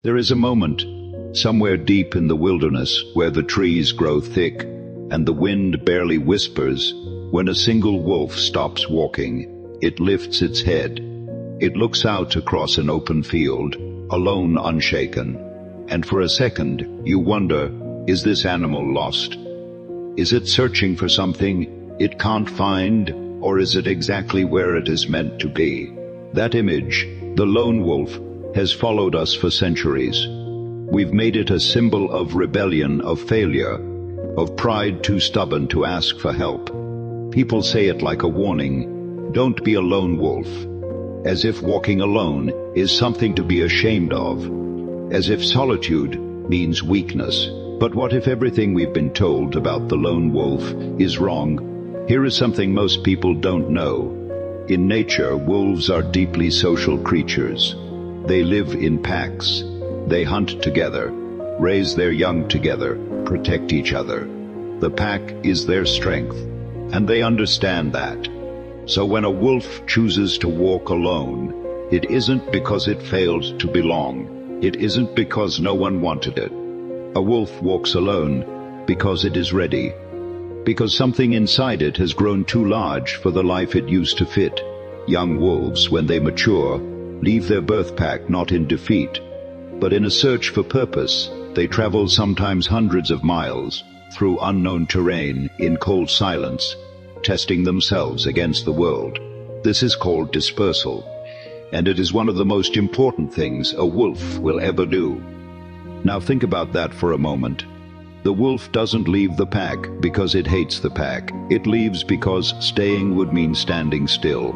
There is a moment, somewhere deep in the wilderness, where the trees grow thick and the wind barely whispers, when a single wolf stops walking. It lifts its head. It looks out across an open field, alone, unshaken. And for a second, you wonder, is this animal lost? Is it searching for something it can't find, or is it exactly where it is meant to be? That image, the lone wolf, has followed us for centuries. We've made it a symbol of rebellion, of failure, of pride too stubborn to ask for help. People say it like a warning, don't be a lone wolf, as if walking alone is something to be ashamed of, as if solitude means weakness. But what if everything we've been told about the lone wolf is wrong? Here is something most people don't know. In nature, wolves are deeply social creatures. They live in packs. They hunt together, raise their young together, protect each other. The pack is their strength, and they understand that. So when a wolf chooses to walk alone, it isn't because it failed to belong. It isn't because no one wanted it. A wolf walks alone because it is ready, because something inside it has grown too large for the life it used to fit. Young wolves, when they mature, leave their birth pack not in defeat, but in a search for purpose. They travel sometimes hundreds of miles through unknown terrain in cold silence, testing themselves against the world. This is called dispersal, and it is one of the most important things a wolf will ever do. Now think about that for a moment. The wolf doesn't leave the pack because it hates the pack. It leaves because staying would mean standing still.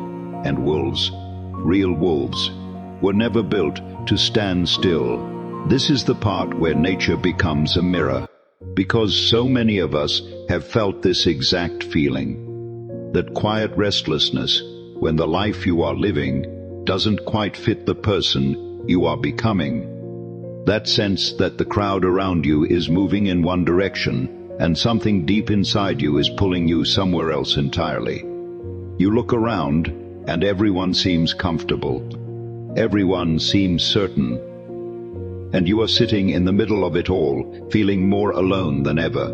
And wolves, real wolves, were never built to stand still. This is the part where nature becomes a mirror, because so many of us have felt this exact feeling, that quiet restlessness when the life you are living doesn't quite fit the person you are becoming. That sense that the crowd around you is moving in one direction and something deep inside you is pulling you somewhere else entirely. You look around and everyone seems comfortable. Everyone seems certain. And you are sitting in the middle of it all, feeling more alone than ever.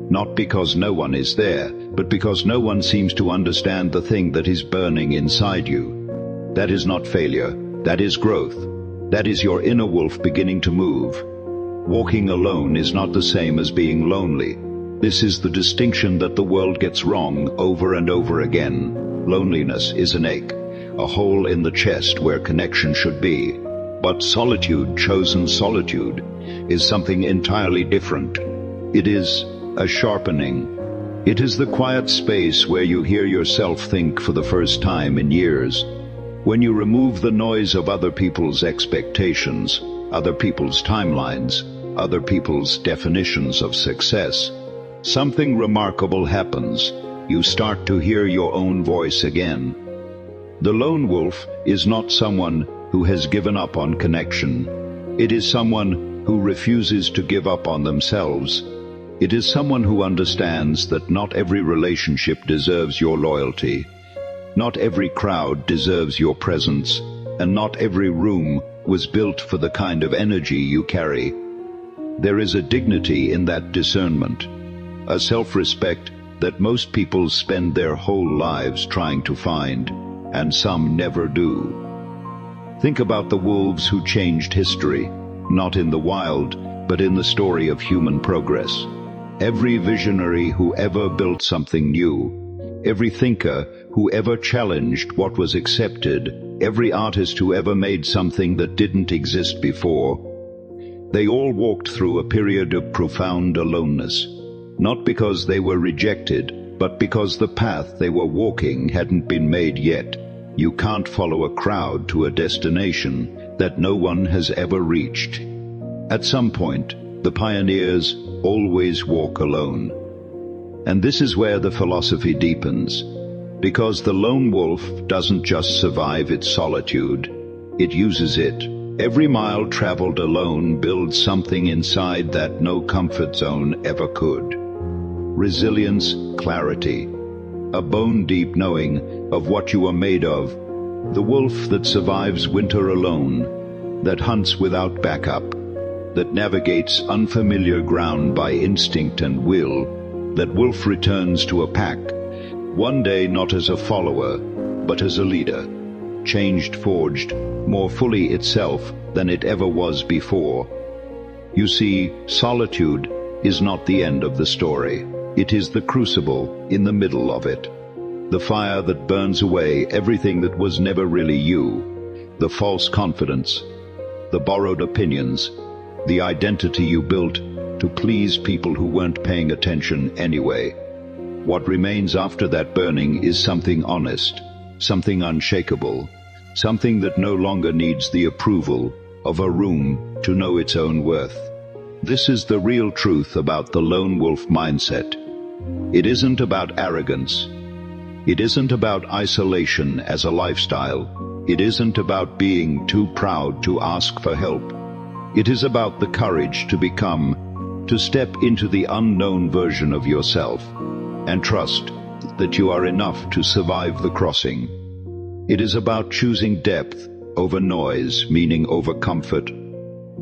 Not because no one is there, but because no one seems to understand the thing that is burning inside you. That is not failure. That is growth. That is your inner wolf beginning to move. Walking alone is not the same as being lonely. This is the distinction that the world gets wrong over and over again. Loneliness is an ache, a hole in the chest where connection should be. But solitude, chosen solitude, is something entirely different. It is a sharpening. It is the quiet space where you hear yourself think for the first time in years. When you remove the noise of other people's expectations, other people's timelines, other people's definitions of success, something remarkable happens. You start to hear your own voice again. The lone wolf is not someone who has given up on connection. It is someone who refuses to give up on themselves. It is someone who understands that not every relationship deserves your loyalty. Not every crowd deserves your presence, and not every room was built for the kind of energy you carry. There is a dignity in that discernment, a self-respect that most people spend their whole lives trying to find, and some never do. Think about the wolves who changed history, not in the wild, but in the story of human progress. Every visionary who ever built something new, every thinker who ever challenged what was accepted, every artist who ever made something that didn't exist before, they all walked through a period of profound aloneness. Not because they were rejected, but because the path they were walking hadn't been made yet. You can't follow a crowd to a destination that no one has ever reached. At some point, the pioneers always walk alone. And this is where the philosophy deepens, because the lone wolf doesn't just survive its solitude, it uses it. Every mile traveled alone builds something inside that no comfort zone ever could. Resilience, clarity, a bone-deep knowing of what you are made of. The wolf that survives winter alone that hunts without backup, that navigates unfamiliar ground by instinct and will, that wolf returns to a pack, one day not as a follower, but as a leader, changed, forged, more fully itself than it ever was before. You see, solitude is not the end of the story. It is the crucible in the middle of it. The fire that burns away everything that was never really you. The false confidence, the borrowed opinions, the identity you built to please people who weren't paying attention anyway. What remains after that burning is something honest, something unshakable, something that no longer needs the approval of a room to know its own worth. This is the real truth about the lone wolf mindset. It isn't about arrogance. It isn't about isolation as a lifestyle. It isn't about being too proud to ask for help. It is about the courage to become, to step into the unknown version of yourself, and trust that you are enough to survive the crossing. It is about choosing depth over noise, meaning over comfort,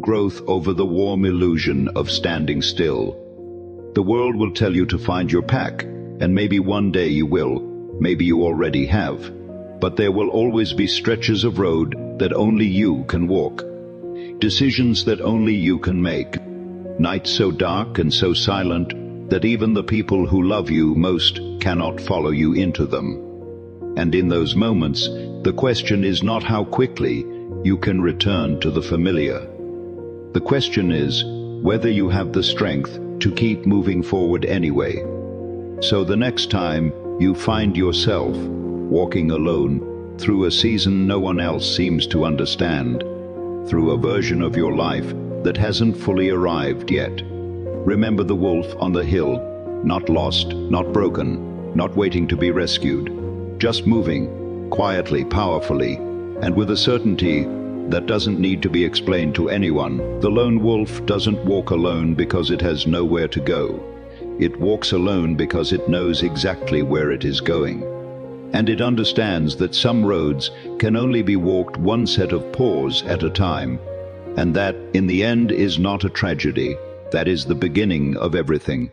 growth over the warm illusion of standing still. The world will tell you to find your pack, and maybe one day you will, maybe you already have. But there will always be stretches of road that only you can walk, decisions that only you can make, nights so dark and so silent that even the people who love you most cannot follow you into them. And in those moments, the question is not how quickly you can return to the familiar. The question is whether you have the strength to keep moving forward anyway. So the next time you find yourself walking alone through a season no one else seems to understand, through a version of your life that hasn't fully arrived yet, remember the wolf on the hill, not lost, not broken, not waiting to be rescued, just moving, quietly, powerfully, and with a certainty that doesn't need to be explained to anyone. The lone wolf doesn't walk alone because it has nowhere to go. It walks alone because it knows exactly where it is going. And it understands that some roads can only be walked one set of paws at a time, and that, in the end, is not a tragedy. That is the beginning of everything.